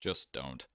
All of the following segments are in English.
Just don't.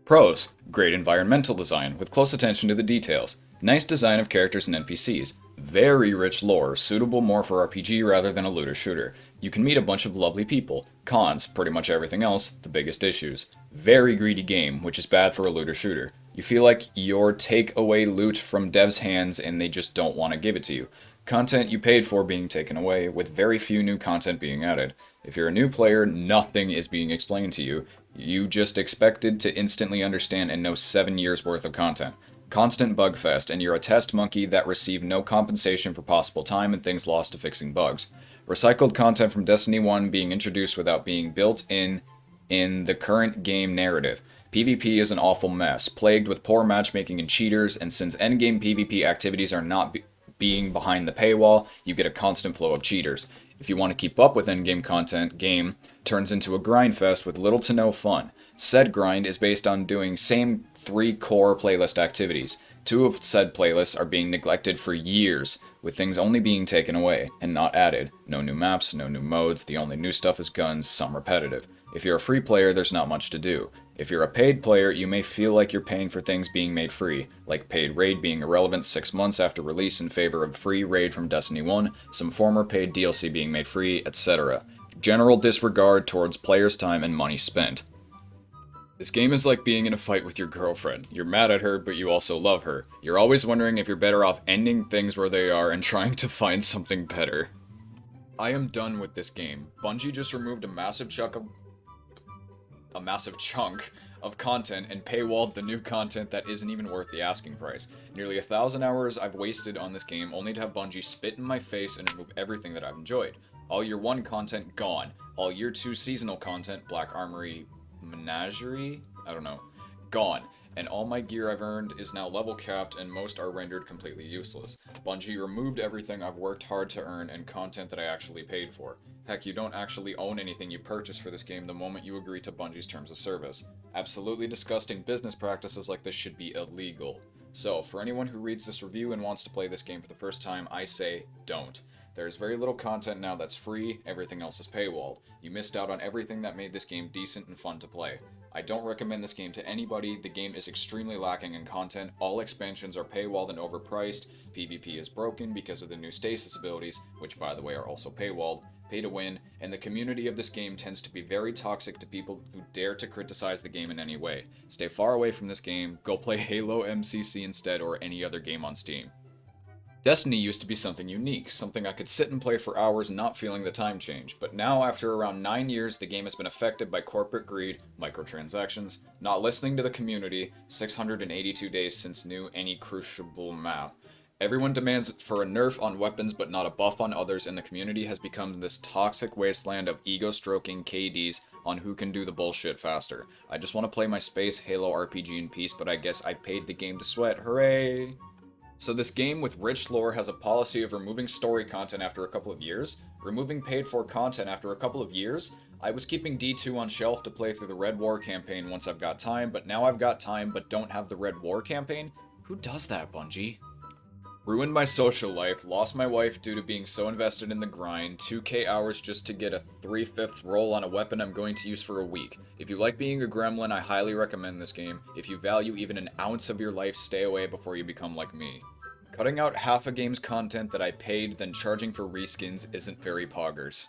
Pros: great environmental design with close attention to the details. Nice design of characters and NPCs. Very rich lore, suitable more for RPG rather than a looter shooter. You can meet a bunch of lovely people. Cons: pretty much everything else, the biggest issues. Very greedy game, which is bad for a looter shooter. You feel like you're take away loot from devs' hands and they just don't want to give it to you. Content you paid for being taken away, with very few new content being added. If you're a new player, nothing is being explained to you. You just expected to instantly understand and know 7 years worth of content. Constant bug fest, and you're a test monkey that received no compensation for possible time and things lost to fixing bugs. Recycled content from Destiny 1 being introduced without being built in the current game narrative. PvP is an awful mess, plagued with poor matchmaking and cheaters, and since endgame PvP activities are not being behind the paywall, you get a constant flow of cheaters. If you want to keep up with endgame content, game turns into a grind fest with little to no fun. Said grind is based on doing same 3 core playlist activities. 2 of said playlists are being neglected for years, with things only being taken away and not added. No new maps, no new modes, the only new stuff is guns, some repetitive. If you're a free player, there's not much to do. If you're a paid player, you may feel like you're paying for things being made free, like paid raid being irrelevant 6 months after release in favor of free raid from Destiny 1, some former paid DLC being made free, etc. General disregard towards players' time and money spent. This game is like being in a fight with your girlfriend. You're mad at her, but you also love her. You're always wondering if you're better off ending things where they are and trying to find something better. I am done with this game. Bungie just removed a massive chunk of content and paywalled the new content that isn't even worth the asking price. Nearly 1,000 hours I've wasted on this game only to have Bungie spit in my face and remove everything that I've enjoyed. All Year 1 content gone. All Year 2 seasonal content, Black Armory Menagerie? I don't know. Gone. And all my gear I've earned is now level capped and most are rendered completely useless. Bungie removed everything I've worked hard to earn and content that I actually paid for. Heck, you don't actually own anything you purchased for this game the moment you agree to Bungie's terms of service. Absolutely disgusting business practices like this should be illegal. So, for anyone who reads this review and wants to play this game for the first time, I say, don't. There's very little content now that's free, everything else is paywalled. You missed out on everything that made this game decent and fun to play. I don't recommend this game to anybody, the game is extremely lacking in content, all expansions are paywalled and overpriced, PvP is broken because of the new stasis abilities, which by the way are also paywalled, pay to win, and the community of this game tends to be very toxic to people who dare to criticize the game in any way. Stay far away from this game, go play Halo MCC instead or any other game on Steam. Destiny used to be something unique, something I could sit and play for hours not feeling the time change, but now after around 9 years the game has been affected by corporate greed, microtransactions, not listening to the community, 682 days since new any crucible map. Everyone demands for a nerf on weapons but not a buff on others, and the community has become this toxic wasteland of ego-stroking KDs on who can do the bullshit faster. I just want to play my space Halo RPG in peace, but I guess I paid the game to sweat, hooray! So this game with rich lore has a policy of removing story content after a couple of years, removing paid-for content after a couple of years. I was keeping D2 on shelf to play through the Red War campaign once I've got time, but now I've got time but don't have the Red War campaign? Who does that, Bungie? Ruined my social life, lost my wife due to being so invested in the grind, 2k hours just to get a 3/5 roll on a weapon I'm going to use for a week. If you like being a gremlin, I highly recommend this game. If you value even an ounce of your life, stay away before you become like me. Cutting out half a game's content that I paid, then charging for reskins isn't very poggers.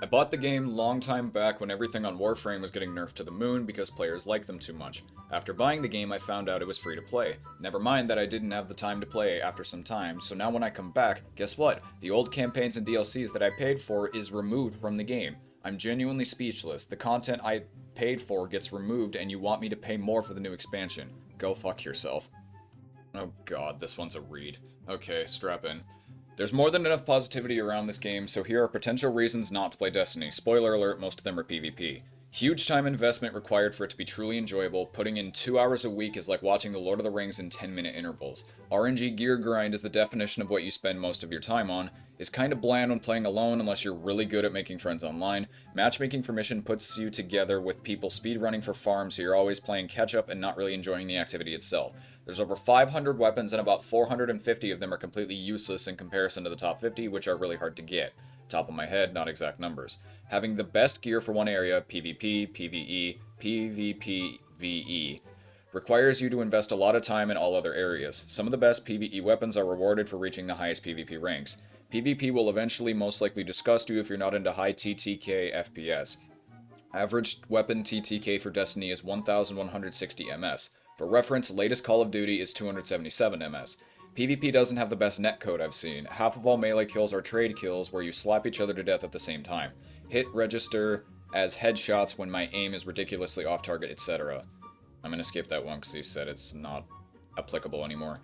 I bought the game long time back when everything on Warframe was getting nerfed to the moon because players liked them too much. After buying the game, I found out it was free to play. Never mind that I didn't have the time to play after some time, so now when I come back, guess what? The old campaigns and DLCs that I paid for is removed from the game. I'm genuinely speechless. The content I paid for gets removed and you want me to pay more for the new expansion. Go fuck yourself. Oh god, this one's a read. Okay, strap in. There's more than enough positivity around this game, so here are potential reasons not to play Destiny. Spoiler alert, most of them are PvP. Huge time investment required for it to be truly enjoyable. Putting in 2 hours a week is like watching The Lord of the Rings in 10-minute intervals. RNG gear grind is the definition of what you spend most of your time on. Is kinda bland when playing alone unless you're really good at making friends online. Matchmaking for mission puts you together with people speedrunning for farms, so you're always playing catch up and not really enjoying the activity itself. There's over 500 weapons and about 450 of them are completely useless in comparison to the top 50, which are really hard to get. Top of my head, not exact numbers. Having the best gear for one area, PvP, PvE, PvPvE, requires you to invest a lot of time in all other areas. Some of the best PvE weapons are rewarded for reaching the highest PvP ranks. PvP will eventually most likely disgust you if you're not into high TTK FPS. Average weapon TTK for Destiny is 1160 ms. For reference, latest Call of Duty is 277 ms. PvP doesn't have the best netcode I've seen. Half of all melee kills are trade kills where you slap each other to death at the same time. Hit register as headshots when my aim is ridiculously off target, etc. I'm gonna skip that one because he said it's not applicable anymore.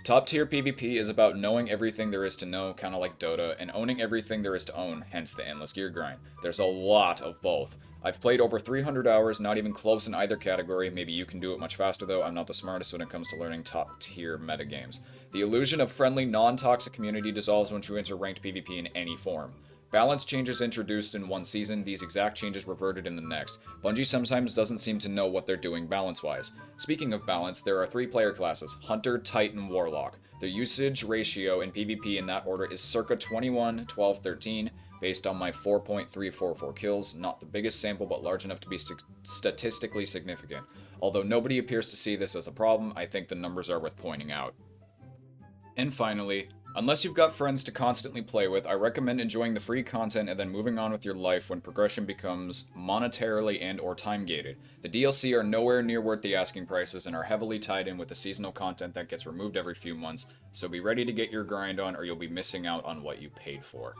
Top tier PvP is about knowing everything there is to know, kinda like Dota, and owning everything there is to own, hence the endless gear grind. There's a lot of both. I've played over 300 hours, not even close in either category. Maybe you can do it much faster though. I'm not the smartest when it comes to learning top tier metagames. The illusion of friendly, non-toxic community dissolves once you enter ranked PvP in any form. Balance changes introduced in one season, these exact changes reverted in the next. Bungie sometimes doesn't seem to know what they're doing balance-wise. Speaking of balance, there are 3 player classes, Hunter, Titan, Warlock. Their usage ratio in PvP in that order is circa 21, 12, 13, based on my 4.344 kills, not the biggest sample but large enough to be statistically significant. Although nobody appears to see this as a problem, I think the numbers are worth pointing out. And finally, unless you've got friends to constantly play with, I recommend enjoying the free content and then moving on with your life when progression becomes monetarily and or time gated. The DLC are nowhere near worth the asking prices and are heavily tied in with the seasonal content that gets removed every few months, so be ready to get your grind on or you'll be missing out on what you paid for.